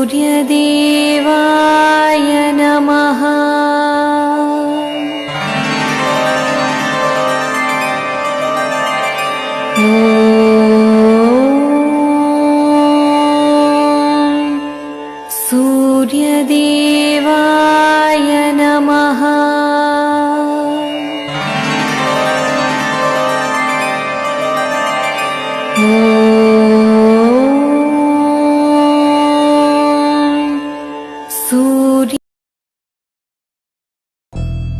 सूर्यदेवाय नमः। सूर्यदेवाय नमः।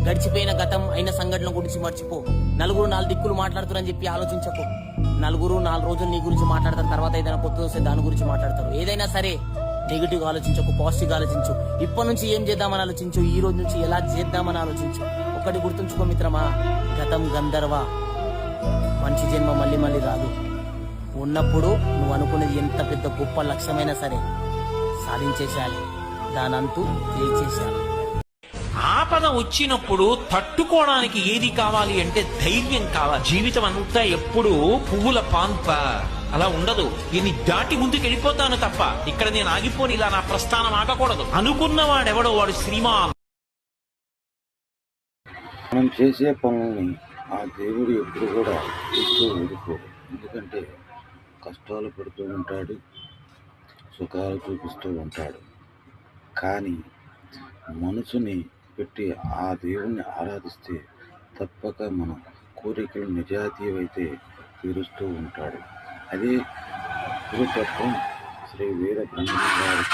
గడిచిపోయిన గతం అయిన సంఘటనల గురించి మర్చిపో. నలుగురు నాలుగు దిక్కులు మాట్లాడుతారని చెప్పి ఆలోచించకు. నలుగురు 4 రోజులు నీ గురించి మాట్లాడతారు, తర్వాత ఏదైనా కొత్త వస్తే దాని గురించి మాట్లాడతారు. ఏదైనా సరే నెగిటివ్ ఆలోచించకు, పాజిటివ్ ఆలోచించు. ఇప్పటి నుంచి ఏం చేద్దామని ఆలోచించు, ఈ రోజు నుంచి ఎలా చేద్దామని ఆలోచించు. ఒకటి గుర్తుంచుకో మిత్రమా, గతం గంధర్వ, మంచి జన్మ మళ్ళీ మళ్ళీ రాదు. ఉన్నప్పుడు నువ్వు అనుకునేది ఎంత పెద్ద గొప్ప లక్ష్యమైనా సరే సాధించేసేయాలి, దానంతూ తేల్చేసేయాలి. ఆపద వచ్చినప్పుడు తట్టుకోవడానికి ఏది కావాలి అంటే ధైర్యం కావాలి. జీవితం అంతా ఎప్పుడు పువ్వుల పాన్ప అలా ఉండదు. దీన్ని దాటి ముందుకు వెళ్ళిపోతాను తప్ప ఇక్కడ నేను ఆగిపోని, ఇలా నా ప్రస్థానం ఆగకూడదు. అనుకున్నవాడెవడో వాడు శ్రీమాన్. మనం చేసే పనుల్ని ఆ దేవుడు ఎప్పుడు కూడా చూస్తూ ఊరుకోడు. ఎందుకంటే కష్టాలు పడుతూ ఉంటాడు, సుఖాలు చూపిస్తూ ఉంటాడు. కానీ మనసుని పెట్టి ఆ దేవుణ్ణి ఆరాధిస్తే తప్పక మన కోరికలు నిజాతీయమైతే తీరుస్తూ ఉంటాడు. అదే గురుతత్వం శ్రీ వీర బ్రహ్మ గారి